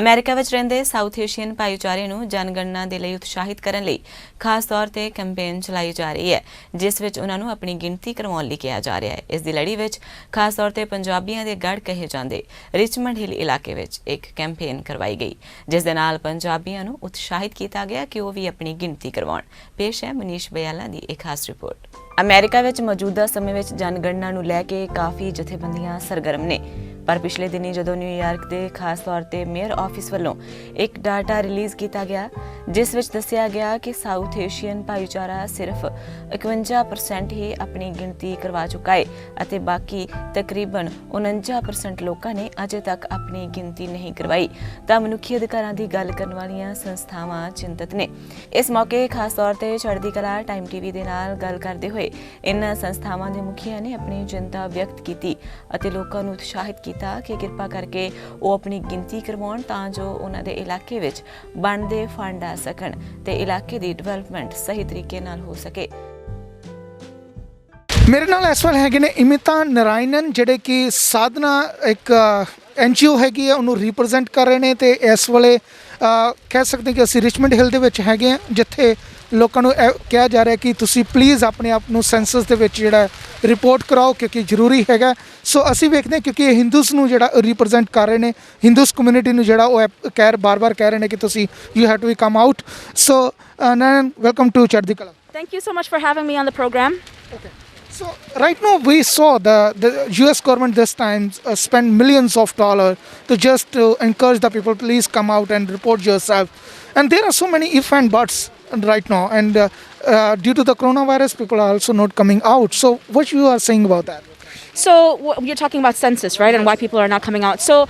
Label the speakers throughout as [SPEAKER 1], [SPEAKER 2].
[SPEAKER 1] America ਵਿੱਚ ਰਹਿੰਦੇ south Asian ਭਾਈਚਾਰੇ ਨੂੰ ਜਨਗਣਨਾ ਦੇ ਲਈ ਉਤਸ਼ਾਹਿਤ ਕਰਨ ਲਈ ਖਾਸ ਤੌਰ ਤੇ ਕੈਂਪੇਨ ਚਲਾਈ ਜਾ ਰਹੀ ਹੈ, ਜਿਸ ਵਿੱਚ ਉਹਨਾਂ ਨੂੰ ਆਪਣੀ ਗਿਣਤੀ ਕਰਵਾਉਣ ਲਈ ਕਿਹਾ ਜਾ ਰਿਹਾ ਹੈ। ਇਸ ਦੀ ਲੜੀ ਵਿੱਚ ਖਾਸ ਤੌਰ ਤੇ ਪੰਜਾਬੀਆਂ ਦੇ ਗੜ ਕਹੇ ਜਾਂਦੇ ਰਿਚਮੰਡ ਹਿੱਲ ਇਲਾਕੇ ਵਿੱਚ ਇੱਕ ਕੈਂਪੇਨ ਕਰਵਾਈ ਗਈ, ਜਿਸ ਦੇ ਨਾਲ ਪੰਜਾਬੀਆਂ ਨੂੰ ਉਤਸ਼ਾਹਿਤ ਕੀਤਾ ਗਿਆ ਕਿ ਉਹ ਵੀ ਆਪਣੀ ਗਿਣਤੀ ਕਰਵਾਉਣ। ਪੇਸ਼ ਹੈ ਮਨੀਸ਼ ਬਯਾਲਾ ਦੀ ਇੱਕ ਖਾਸ ਰਿਪੋਰਟ। ਅਮਰੀਕਾ ਵਿੱਚ ਮੌਜੂਦਾ ਸਮੇਂ ਵਿੱਚ ਜਨਗਣਨਾ ਨੂੰ ਲੈ ਕੇ ਕਾਫੀ ਜਥੇਬੰਦੀਆਂ ਸਰਗਰਮ ਨੇ, पर पिछले दिनी जो न्यूयॉर्क के खास तौर पर मेयर ऑफिस वालों एक डाटा रिलीज़ किया गया, जिस विच दस्सिया गया कि साउथ एशियन भाईचारा सिर्फ 51% ही अपनी गिनती करवा चुका है और बाकी तकरीबन 49% लोगों ने अजे तक अपनी गिनती नहीं करवाई। तो मनुखी अधिकारां की गल करने वाली संस्थावां चिंतित ने। इस मौके खास तौर पर चढ़दी कला टाइम TV दे नाल गल करते हुए इन संस्थावां के मुखिया ने अपनी चिंता व्यक्त की और लोगों को उत्साहित किया कि किरपा करके वो अपनी गिनती करवाउण तां जो उन्हां दे इलाके विच बनदे फंड आ सकण ते इलाके दी डेवलपमेंट सही तरीके नाल हो सके।
[SPEAKER 2] मेरे नाल इस वेले हैगे ने इमिता नारायणन जिहड़े कि साधना एक NGO हैगी है उन्होंने रिप्रजेंट कर रहे हैं। तो इस वेले कह सकते हैं कि असीं रिचमंड हिल दे विच हैगे हैं, जिथे लोगों को कहा जा रहा है कि तुसी प्लीज़ अपने आप को सेंसस दे विच जिहड़ा रिपोर्ट कराओ क्योंकि जरूरी हैगा। सो असीं वेखदे हैं क्योंकि हिंदूस नूं जिहड़ा रिप्रजेंट कर रहे हैं, हिंदूस कम्यूनिटी नूं जिहड़ा वो बार बार कह रहे हैं कि तुसी you have to come out. So Narayan, welcome to Chardi Kala.
[SPEAKER 3] Thank you so much for having me on the program.
[SPEAKER 2] Okay. So right now we saw the US government this time spend millions of dollars to just encourage the people, please come out and report yourself. And there are so many if and buts right now, and due to the coronavirus people are also not coming out. So what you are saying about that?
[SPEAKER 3] So you're talking about census, right, and why people are not coming out. So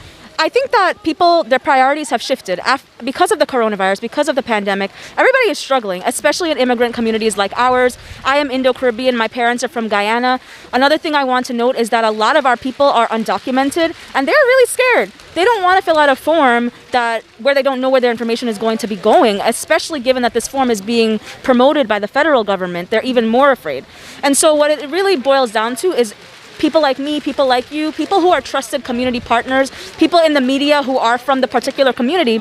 [SPEAKER 3] I think that people, their priorities have shifted because of the coronavirus, because of the pandemic. Everybody is struggling, especially in immigrant communities like ours. I am Indo-Caribbean. My parents are from Guyana. Another thing I want to note is that a lot of our people are undocumented, and they're really scared. They don't want to fill out a form where they don't know where their information is going to be going, especially given that this form is being promoted by the federal government. They're even more afraid. And so what it really boils down to is people like me, people like you, people who are trusted community partners, people in the media who are from the particular community,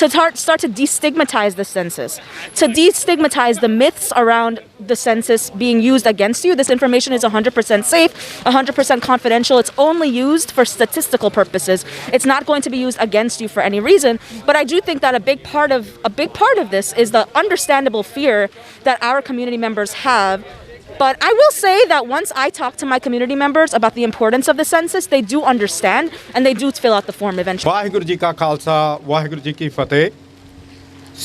[SPEAKER 3] to start to destigmatize the census, to destigmatize the myths around the census being used against you. This information is 100% safe, 100% confidential. It's only used for statistical purposes. It's not going to be used against you for any reason. But I do think that a big part of this is the understandable fear that our community members have. But I will say that once I talk to my community members about the importance of the census, they do understand and they do fill out the form eventually.
[SPEAKER 4] Waheguru ji ਕਾ ਖਾਲਸਾ, ਵਾਹਿਗੁਰੂ ਜੀ ਕੀ ਫਤਿਹ।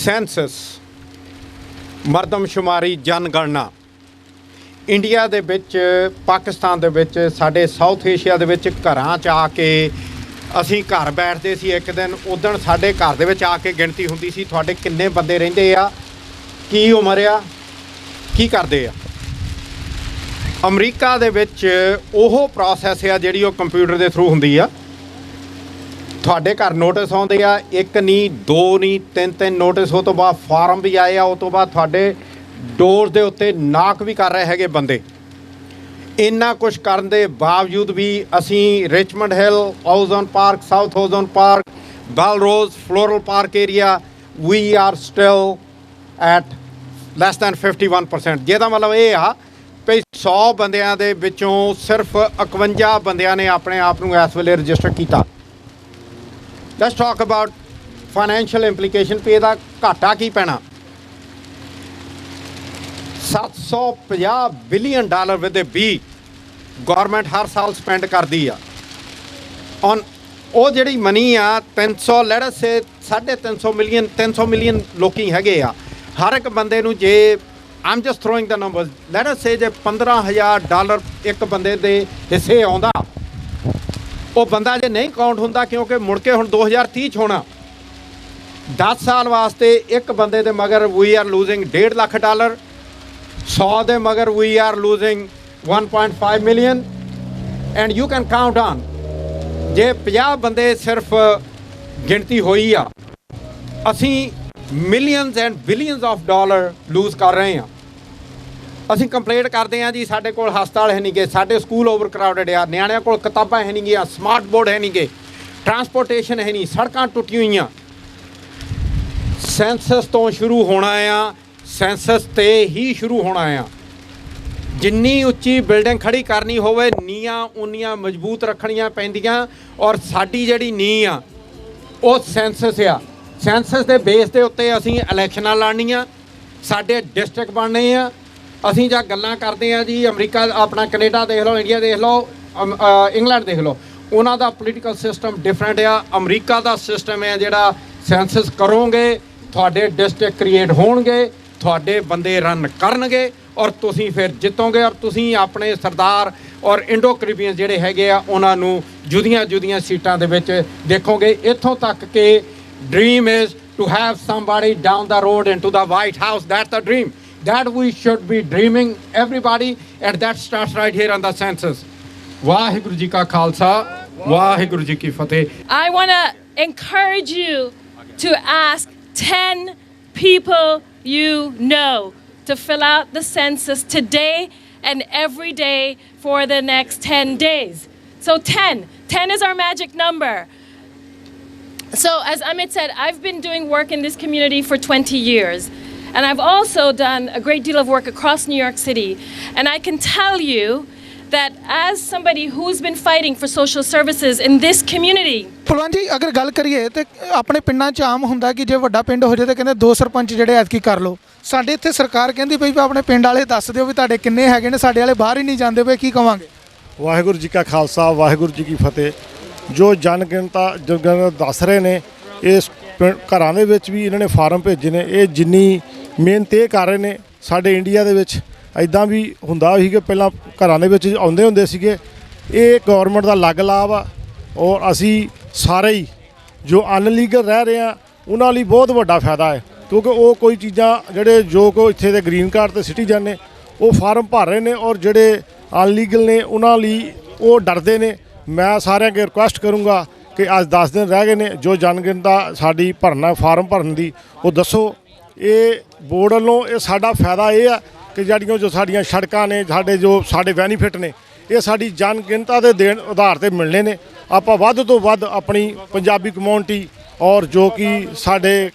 [SPEAKER 4] Senses ਮਰਦਮਸ਼ੁਮਾਰੀ ਜਨਗਣਨਾ India ਦੇ ਵਿੱਚ, ਪਾਕਿਸਤਾਨ ਦੇ ਵਿੱਚ, ਸਾਡੇ south Asia ਦੇ ਵਿੱਚ ਘਰਾਂ 'ਚ ਆ ਕੇ ਅਸੀਂ ਘਰ ਬੈਠਦੇ ਸੀ ਇੱਕ ਦਿਨ, ਉਦਣ ਸਾਡੇ ਘਰ ਦੇ ਵਿੱਚ ਆ ਕੇ ਗਿਣਤੀ ਹੁੰਦੀ ਸੀ ਤੁਹਾਡੇ ਕਿੰਨੇ ਬੰਦੇ ਰਹਿੰਦੇ ਆ, ਕੀ ਉਮਰ ਆ, ਕੀ ਕਰਦੇ ਆ। ਅਮਰੀਕਾ ਦੇ ਵਿੱਚ ਉਹ ਪ੍ਰੋਸੈਸ ਆ ਜਿਹੜੀ ਉਹ ਕੰਪਿਊਟਰ ਦੇ ਥਰੂ ਹੁੰਦੀ ਆ। ਤੁਹਾਡੇ ਘਰ ਨੋਟਿਸ ਆਉਂਦੇ ਆ, ਇੱਕ ਨਹੀਂ, ਦੋ ਨਹੀਂ, ਤਿੰਨ ਨੋਟਿਸ। ਉਹ ਤੋਂ ਬਾਅਦ ਫਾਰਮ ਵੀ ਆਏ ਆ। ਉਹ ਤੋਂ ਬਾਅਦ ਤੁਹਾਡੇ ਡੋਰ ਦੇ ਉੱਤੇ ਨਾਕ ਵੀ ਕਰ ਰਹੇ ਹੈਗੇ ਬੰਦੇ। ਇੰਨਾ ਕੁਛ ਕਰਨ ਦੇ ਬਾਵਜੂਦ ਵੀ ਅਸੀਂ Richmond Hill, Ozone Park, South Ozone Park, Bellerose, Floral Park area, we are still at less than 51%। ਜਿਹਦਾ ਮਤਲਬ ਇਹ ਆ ਵੀ 100 ਬੰਦਿਆਂ ਦੇ ਵਿੱਚੋਂ ਸਿਰਫ 51 ਬੰਦਿਆਂ ਨੇ ਆਪਣੇ ਆਪ ਨੂੰ ਇਸ ਵੇਲੇ ਰਜਿਸਟਰ ਕੀਤਾ। Let's talk about financial implication. ਵੀ ਇਹਦਾ ਘਾਟਾ ਕੀ ਪੈਣਾ। $750 billion with a B government ਹਰ ਸਾਲ ਸਪੈਂਡ ਕਰਦੀ ਆ ਔਨ ਉਹ ਜਿਹੜੀ ਮਨੀ ਆ। 300 ਲੈਟਸ ਸੇ 350 ਮਿਲੀਅਨ ਲੋਕੀ ਹੈਗੇ ਆ। ਹਰ ਇੱਕ ਬੰਦੇ ਨੂੰ ਜੇ I'm just throwing the numbers, let us say ਜੇ $15,000 ਇੱਕ ਬੰਦੇ ਦੇ ਹਿੱਸੇ ਆਉਂਦਾ, ਉਹ ਬੰਦਾ ਜੇ ਨਹੀਂ ਕਾਊਂਟ ਹੁੰਦਾ ਕਿਉਂਕਿ ਮੁੜ ਕੇ ਹੁਣ 2030 'ਚ ਹੋਣਾ। 10 ਸਾਲ ਵਾਸਤੇ ਇੱਕ ਬੰਦੇ ਦੇ ਮਗਰ ਵੀ ਆਰ ਲੂਜ਼ਿੰਗ $1.5 ਲੱਖ, 100 ਦੇ ਮਗਰ we are losing 1.5 million and you can count on. ਜੇ 50 ਬੰਦੇ ਸਿਰਫ ਗਿਣਤੀ ਹੋਈ ਆ, ਅਸੀਂ millions and billions of dollar lose ਕਰ ਰਹੇ ਹਾਂ। ਅਸੀਂ ਕੰਪਲੇਂਟ ਕਰਦੇ ਹਾਂ ਜੀ ਸਾਡੇ ਕੋਲ ਹਸਪਤਾਲ ਹੈ ਨਹੀਂ ਗੇ, ਸਾਡੇ ਸਕੂਲ ਓਵਰ ਕਰਾਊਡਡ ਆ, ਨਿਆਣਿਆਂ ਕੋਲ ਕਿਤਾਬਾਂ ਹੈ ਨਹੀਂ ਗੀਆਂ, ਸਮਾਰਟ ਬੋਰਡ ਹੈ ਨਹੀਂ ਗੇ, ਟਰਾਂਸਪੋਰਟੇਸ਼ਨ ਹੈ ਨਹੀਂ, ਸੜਕਾਂ ਟੁੱਟੀਆਂ ਹੋਈਆਂ। ਸੈਂਸਸ ਤੋਂ ਸ਼ੁਰੂ ਹੋਣਾ ਆ, ਸੈਂਸਸ ਤੇ ਹੀ ਸ਼ੁਰੂ ਹੋਣਾ ਆ। ਜਿੰਨੀ ਉੱਚੀ ਬਿਲਡਿੰਗ ਖੜੀ ਕਰਨੀ ਹੋਵੇ ਨੀਹਾਂ ਉਨੀਆਂ ਮਜ਼ਬੂਤ ਰੱਖਣੀਆਂ ਪੈਂਦੀਆਂ, ਔਰ ਸਾਡੀ ਜਿਹੜੀ ਨੀਂਹ ਆ ਉਹ ਸੈਂਸਸ ਆ। ਸੈਂਸਸ ਦੇ ਬੇਸ ਦੇ ਉੱਤੇ ਅਸੀਂ ਇਲੈਕਸ਼ਨਾਂ ਲੜਨੀਆਂ, ਸਾਡੇ ਡਿਸਟ੍ਰਿਕਟ ਬਣਨੇ ਆ। ਅਸੀਂ ਜਾਂ ਗੱਲਾਂ ਕਰਦੇ ਆ ਜੀ ਅਮਰੀਕਾ ਆਪਣਾ ਕੈਨੇਡਾ ਦੇਖ ਲਓ, ਇੰਡੀਆ ਦੇਖ ਲਓ, ਇੰਗਲੈਂਡ ਦੇਖ ਲਓ, ਉਹਨਾਂ ਦਾ ਪੋਲੀਟੀਕਲ ਸਿਸਟਮ ਡਿਫਰੈਂਟ ਆ। ਅਮਰੀਕਾ ਦਾ ਸਿਸਟਮ ਹੈ ਜਿਹੜਾ ਸੈਂਸਸ ਕਰੋਗੇ, ਤੁਹਾਡੇ ਡਿਸਟ੍ਰਿਕਟ ਕ੍ਰੀਏਟ ਹੋਣਗੇ, ਤੁਹਾਡੇ ਬੰਦੇ ਰਨ ਕਰਨਗੇ ਔਰ ਤੁਸੀਂ ਫਿਰ ਜਿੱਤੋਗੇ, ਔਰ ਤੁਸੀਂ ਆਪਣੇ ਸਰਦਾਰ ਔਰ ਇੰਡੋ ਕੈਰੀਬੀਅਨ ਜਿਹੜੇ ਹੈਗੇ ਆ ਉਹਨਾਂ ਨੂੰ ਜੁਦੀਆਂ ਸੀਟਾਂ ਦੇ ਵਿੱਚ ਦੇਖੋਗੇ। ਇੱਥੋਂ ਤੱਕ ਕਿ dream is to have somebody down the road into the White House. That's the dream that we should be dreaming, everybody, and that starts right here on the census. Waheguru ji ਕਾ ਖਾਲਸਾ, ਵਾਹਿਗੁਰੂ ਜੀ ਕੀ ਫਤਿਹ।
[SPEAKER 5] I want to encourage you to ask 10 people you know to fill out the census today and every day for the next 10 days. So 10 is our magic number. So as Amit said, I've been doing work in this community for 20 years. And I've also done a great deal of work across New York City. And I can tell you that as somebody who's been fighting for social services in this community,
[SPEAKER 2] ਭਲਵਾਨ ਜੀ ਅਗਰ ਗੱਲ ਕਰੀਏ ਤੇ ਆਪਣੇ ਪਿੰਡਾਂ 'ਚ ਆਮ ਹੁੰਦਾ ਕਿ ਜੇ ਵੱਡਾ ਪਿੰਡ ਹੋ ਜਾਏ ਤਾਂ ਕਹਿੰਦੇ 2 ਸਰਪੰਚ ਜਿਹੜੇ ਐਤਕੀ ਕਰ ਲਓ। ਸਾਡੇ ਇੱਥੇ ਸਰਕਾਰ ਕਹਿੰਦੀ ਪਈ ਵੀ ਆਪਣੇ ਪਿੰਡ ਵਾਲੇ ਦੱਸ ਦਿਓ ਵੀ ਤੁਹਾਡੇ ਕਿੰਨੇ ਹੈਗੇ ਨੇ, ਸਾਡੇ ਵਾਲੇ ਬਾਹਰ ਹੀ ਨਹੀਂ ਜਾਂਦੇ ਪਏ, ਕੀ ਕਵਾਂਗੇ?
[SPEAKER 6] ਵਾਹਿਗੁਰੂ ਜੀ ਕਾ ਖਾਲਸਾ, ਵਾਹਿਗੁਰੂ ਜੀ ਕੀ ਫਤਿਹ। ਜੋ ਜਨਗਣਤਾ ਦੱਸ ਰਹੇ ਨੇ, ਇਸ ਘਰਾਂ ਦੇ ਵਿੱਚ ਵੀ ਇਹਨਾਂ ਨੇ ਫਾਰਮ ਭੇਜੇ ਨੇ। ਇਹ ਜਿੰਨੀ ਮਿਹਨਤ ਇਹ ਕਰ ਰਹੇ ਨੇ, ਸਾਡੇ ਇੰਡੀਆ ਦੇ ਵਿੱਚ ਇੱਦਾਂ ਵੀ ਹੁੰਦਾ ਸੀ ਕਿ ਪਹਿਲਾਂ ਘਰਾਂ ਦੇ ਵਿੱਚ ਆਉਂਦੇ ਹੁੰਦੇ ਸੀਗੇ। ਇਹ ਗੌਰਮੈਂਟ ਦਾ ਅਲੱਗ ਲਾਭ ਆ, ਔਰ ਅਸੀਂ ਸਾਰੇ ਹੀ ਜੋ ਅਨਲੀਗਲ ਰਹਿ ਰਹੇ ਆ ਉਹਨਾਂ ਲਈ ਬਹੁਤ ਵੱਡਾ ਫਾਇਦਾ ਹੈ, ਕਿਉਂਕਿ ਉਹ ਕੋਈ ਚੀਜ਼ਾਂ ਜਿਹੜੇ ਜੋ ਕੋ ਇੱਥੇ ਦੇ ਗ੍ਰੀਨ ਕਾਰਡ ਤੇ ਸਿਟੀਜ਼ਨ ਨੇ ਉਹ ਫਾਰਮ ਭਰ ਰਹੇ ਨੇ, ਔਰ ਜਿਹੜੇ ਅਨਲੀਗਲ ਨੇ ਉਹਨਾਂ ਲਈ ਉਹ ਡਰਦੇ ਨੇ। ਮੈਂ ਸਾਰਿਆਂ ਅੱਗੇ ਰਿਕੁਐਸਟ ਕਰੂੰਗਾ ਕਿ ਅੱਜ 10 ਦਿਨ ਰਹਿ ਗਏ ਨੇ, ਜੋ ਜਨਗਣਨਾ ਸਾਡੀ ਭਰਨਾ ਫਾਰਮ ਭਰਨ ਦੀ ਉਹ ਦੱਸੋ। ਇਹ ਬੋਰਡ ਵੱਲੋਂ ਇਹ ਸਾਡਾ ਫਾਇਦਾ ਇਹ ਆ ਕਿ ਜਿਹੜੀਆਂ ਜੋ ਸਾਡੀਆਂ ਸੜਕਾਂ ਨੇ, ਸਾਡੇ ਬੈਨੀਫਿਟ ਨੇ, ਇਹ ਸਾਡੀ ਜਨਗਣਨਾ ਦੇ ਦੇਣ ਆਧਾਰ ਤੇ ਮਿਲਣੇ ਨੇ। ਆਪਾਂ ਵੱਧ ਤੋਂ ਵੱਧ ਆਪਣੀ ਪੰਜਾਬੀ ਕਮਿਊਨਿਟੀ ਔਰ ਜੋ ਕਿ ਸਾਡੇ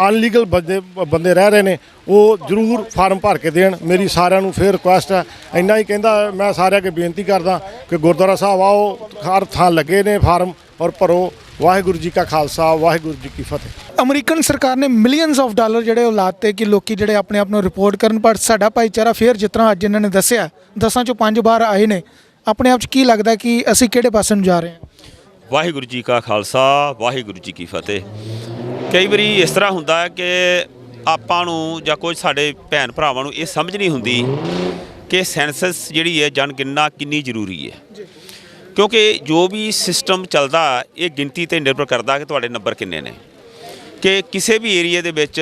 [SPEAKER 6] ਅਨਲੀਗਲ ਬੰਦੇ ਰਹਿ ਰਹੇ ਨੇ ਉਹ ਜ਼ਰੂਰ ਫਾਰਮ ਭਰ ਕੇ ਦੇਣ। ਮੇਰੀ ਸਾਰਿਆਂ ਨੂੰ ਫਿਰ ਰਿਕੁਐਸਟ ਹੈ। ਇੰਨਾ ਹੀ ਕਹਿੰਦਾ ਮੈਂ ਸਾਰਿਆਂ ਅੱਗੇ ਬੇਨਤੀ ਕਰਦਾ ਕਿ ਗੁਰਦੁਆਰਾ ਸਾਹਿਬ ਆਓ, ਹਰ ਥਾਂ ਲੱਗੇ ਨੇ ਫਾਰਮ, ਔਰ ਭਰੋ। ਵਾਹਿਗੁਰੂ ਜੀ ਕਾ ਖਾਲਸਾ, ਵਾਹਿਗੁਰੂ ਜੀ ਕੀ ਫਤਿਹ।
[SPEAKER 2] ਅਮਰੀਕਨ ਸਰਕਾਰ ਨੇ ਮਿਲੀਅਨਸ ਆਫ ਡਾਲਰ ਜਿਹੜੇ ਉਹ ਲਾਤੇ ਕਿ ਲੋਕੀ ਜਿਹੜੇ ਆਪਣੇ ਆਪ ਨੂੰ ਰਿਪੋਰਟ ਕਰਨ, ਪਰ ਸਾਡਾ ਭਾਈਚਾਰਾ ਫਿਰ ਜਿਸ ਤਰ੍ਹਾਂ ਅੱਜ ਇਹਨਾਂ ਨੇ ਦੱਸਿਆ 10 ਚੋਂ 5 ਬਾਹਰ ਆਏ ਨੇ। ਆਪਣੇ ਆਪ 'ਚ ਕੀ ਲੱਗਦਾ ਕਿ ਅਸੀਂ ਕਿਹੜੇ ਪਾਸੇ ਨੂੰ ਜਾ ਰਹੇ ਹਾਂ?
[SPEAKER 7] ਵਾਹਿਗੁਰੂ ਜੀ ਕਾ ਖਾਲਸਾ, ਵਾਹਿਗੁਰੂ ਜੀ ਕੀ ਫਤਿਹ। ਕਈ ਵਾਰੀ ਇਸ ਤਰ੍ਹਾਂ ਹੁੰਦਾ ਹੈ ਕਿ ਆਪਾਂ ਨੂੰ ਜਾਂ ਕੁਝ ਸਾਡੇ ਭੈਣ ਭਰਾਵਾਂ ਨੂੰ ਇਹ ਸਮਝ ਨਹੀਂ ਹੁੰਦੀ ਕਿ ਸੈਂਸਸ ਜਿਹੜੀ ਹੈ ਜਨਗਣਨਾ ਕਿੰਨੀ ਜ਼ਰੂਰੀ ਹੈ, ਕਿਉਂਕਿ ਜੋ ਵੀ ਸਿਸਟਮ ਚੱਲਦਾ ਇਹ ਗਿਣਤੀ 'ਤੇ ਨਿਰਭਰ ਕਰਦਾ ਕਿ ਤੁਹਾਡੇ ਨੰਬਰ ਕਿੰਨੇ ਨੇ, ਕਿ ਕਿਸੇ ਵੀ ਏਰੀਏ ਦੇ ਵਿੱਚ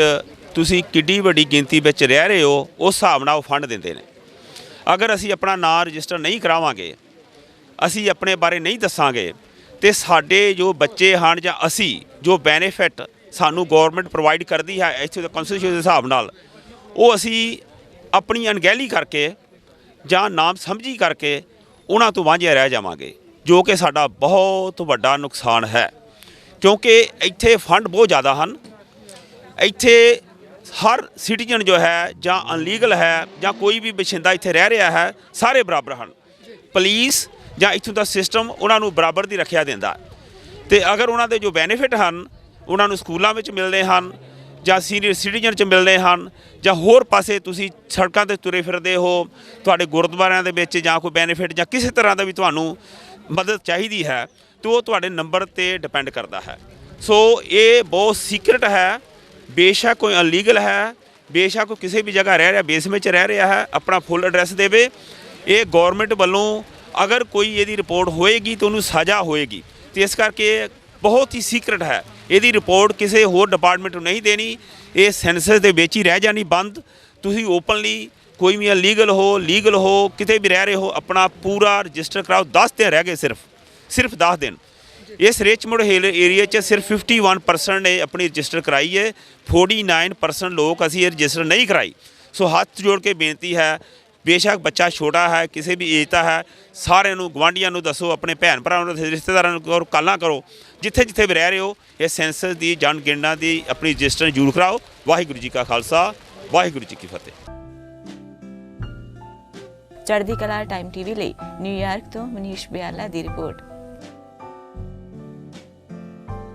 [SPEAKER 7] ਤੁਸੀਂ ਕਿੱਡੀ ਵੱਡੀ ਗਿਣਤੀ ਵਿੱਚ ਰਹਿ ਰਹੇ ਹੋ ਉਸ ਹਿਸਾਬ ਨਾਲ ਉਹ ਫੰਡ ਦਿੰਦੇ ਨੇ। ਅਗਰ ਅਸੀਂ ਆਪਣਾ ਨਾਂ ਰਜਿਸਟਰ ਨਹੀਂ ਕਰਾਵਾਂਗੇ, ਅਸੀਂ ਆਪਣੇ ਬਾਰੇ ਨਹੀਂ ਦੱਸਾਂਗੇ, ਤੇ ਸਾਡੇ ਜੋ ਬੱਚੇ ਹਨ ਜਾਂ ਅਸੀਂ ਜੋ ਬੈਨੀਫਿਟ ਸਾਨੂੰ ਗੌਰਮੈਂਟ ਪ੍ਰੋਵਾਈਡ ਕਰਦੀ ਹੈ ਇੱਥੇ ਦੇ ਕਨਸਟੀਟਿਊਸ਼ਨ ਦੇ ਹਿਸਾਬ ਨਾਲ, ਉਹ ਅਸੀਂ ਆਪਣੀ ਅਣਗਹਿਲੀ ਕਰਕੇ ਜਾਂ ਨਾਮ ਸਮਝੀ ਕਰਕੇ ਉਹਨਾਂ ਤੋਂ ਵਾਂਝੇ ਰਹਿ ਜਾਵਾਂਗੇ, ਜੋ ਕਿ ਸਾਡਾ ਬਹੁਤ ਵੱਡਾ ਨੁਕਸਾਨ ਹੈ। ਕਿਉਂਕਿ ਇੱਥੇ ਫੰਡ ਬਹੁਤ ਜ਼ਿਆਦਾ ਹਨ। ਇੱਥੇ ਹਰ ਸਿਟੀਜ਼ਨ ਜੋ ਹੈ ਜਾਂ ਅਨਲੀਗਲ ਹੈ ਜਾਂ ਕੋਈ ਵੀ ਵਸਿੰਦਾ ਇੱਥੇ ਰਹਿ ਰਿਹਾ ਹੈ, ਸਾਰੇ ਬਰਾਬਰ ਹਨ। ਪੁਲਿਸ ਜਾਂ ਇੱਥੋਂ ਦਾ ਸਿਸਟਮ ਉਹਨਾਂ ਨੂੰ ਬਰਾਬਰ ਦੀ ਰੱਖਿਆ ਦਿੰਦਾ, ਅਤੇ ਅਗਰ ਉਹਨਾਂ ਦੇ ਜੋ ਬੈਨੀਫਿਟ ਹਨ ਉਹਨਾਂ ਨੂੰ ਸਕੂਲਾਂ ਵਿੱਚ ਮਿਲਦੇ ਹਨ ਜਾਂ ਸੀਨੀਅਰ ਸਿਟੀਜ਼ਨ 'ਚ ਮਿਲਦੇ ਹਨ, ਜਾਂ ਹੋਰ ਪਾਸੇ ਤੁਸੀਂ ਸੜਕਾਂ 'ਤੇ ਤੁਰੇ ਫਿਰਦੇ ਹੋ, ਤੁਹਾਡੇ ਗੁਰਦੁਆਰਿਆਂ ਦੇ ਵਿੱਚ ਜਾਂ ਕੋਈ ਬੈਨੀਫਿਟ ਜਾਂ ਕਿਸੇ ਤਰ੍ਹਾਂ ਦਾ ਵੀ ਤੁਹਾਨੂੰ ਮਦਦ ਚਾਹੀਦੀ ਹੈ, ਤਾਂ ਉਹ ਤੁਹਾਡੇ ਨੰਬਰ 'ਤੇ ਡਿਪੈਂਡ ਕਰਦਾ ਹੈ। ਸੋ ਇਹ ਬਹੁਤ ਸੀਕਰਟ ਹੈ। ਬੇਸ਼ੱਕ ਕੋਈ ਅਨਲੀਗਲ ਹੈ, ਬੇਸ਼ੱਕ ਕੋਈ ਕਿਸੇ ਵੀ ਜਗ੍ਹਾ ਰਹਿ ਰਿਹਾ, ਬੇਸਮੈਂਟ 'ਚ ਰਹਿ ਰਿਹਾ ਹੈ, ਆਪਣਾ ਫੁੱਲ ਐਡਰੈਸ ਦੇਵੇ। ਇਹ ਗੌਰਮੈਂਟ ਵੱਲੋਂ ਅਗਰ ਕੋਈ ਇਹਦੀ ਰਿਪੋਰਟ ਹੋਏਗੀ ਤਾਂ ਉਹਨੂੰ ਸਜ਼ਾ ਹੋਏਗੀ, ਅਤੇ ਇਸ ਕਰਕੇ ਬਹੁਤ ਹੀ ਸੀਕਰਟ ਹੈ। ਇਹਦੀ ਰਿਪੋਰਟ ਕਿਸੇ ਹੋਰ ਡਿਪਾਰਟਮੈਂਟ ਨੂੰ ਨਹੀਂ ਦੇਣੀ, ਇਹ ਸੈਂਸਸ ਦੇ ਵਿੱਚ ਹੀ ਰਹਿ ਜਾਣੀ ਬੰਦ। ਤੁਸੀਂ ਓਪਨਲੀ ਕੋਈ ਵੀ ਲੀਗਲ ਹੋ, ਲੀਗਲ ਹੋ, ਕਿਤੇ ਵੀ ਰਹਿ ਰਹੇ ਹੋ, ਆਪਣਾ ਪੂਰਾ ਰਜਿਸਟਰ ਕਰਾਓ। 10 ਦਿਨ ਰਹਿ ਗਏ, ਸਿਰਫ 10 ਦਿਨ। ਇਸ ਰਿਚਮੰਡ ਹਿੱਲ ਏਰੀਆ 'ਚ ਸਿਰਫ 51% ਨੇ ਆਪਣੀ ਰਜਿਸਟਰ ਕਰਾਈ ਹੈ, 49% ਲੋਕ ਅਸੀਂ ਇਹ ਰਜਿਸਟਰ ਨਹੀਂ ਕਰਾਈ। ਸੋ ਹੱਥ ਜੋੜ ਕੇ ਬੇਨਤੀ ਹੈ, ਬੇਸ਼ੱਕ ਬੱਚਾ ਛੋਟਾ ਹੈ, ਕਿਸੇ ਵੀ ਏਜ ਦਾ ਹੈ, ਸਾਰਿਆਂ ਨੂੰ ਗਵਾਂਢੀਆਂ ਨੂੰ ਦੱਸੋ, ਆਪਣੇ ਭੈਣ ਭਰਾਵਾਂ ਨੂੰ, ਰਿਸ਼ਤੇਦਾਰਾਂ ਨੂੰ ਕਰੋ, ਕਾਲਾਂ ਕਰੋ, ਜਿੱਥੇ ਜਿੱਥੇ ਵੀ ਰਹਿ ਰਹੇ ਹੋ ਇਹ ਸੈਂਸਸ ਦੀ ਜਨਗਣਨਾ ਦੀ ਆਪਣੀ ਰਜਿਸਟਰ ਜ਼ਰੂਰ ਕਰਾਓ। ਵਾਹਿਗੁਰੂ ਜੀ ਕਾ ਖਾਲਸਾ, ਵਾਹਿਗੁਰੂ ਜੀ ਕੀ ਫਤਿਹ।
[SPEAKER 1] ਚੜ੍ਹਦੀ ਕਲਾ ਟਾਈਮ ਟੀਵੀ ਲਈ ਨਿਊਯਾਰਕ ਤੋਂ ਮਨੀਸ਼ ਬਿਆਲਾ ਦੀ ਰਿਪੋਰਟ।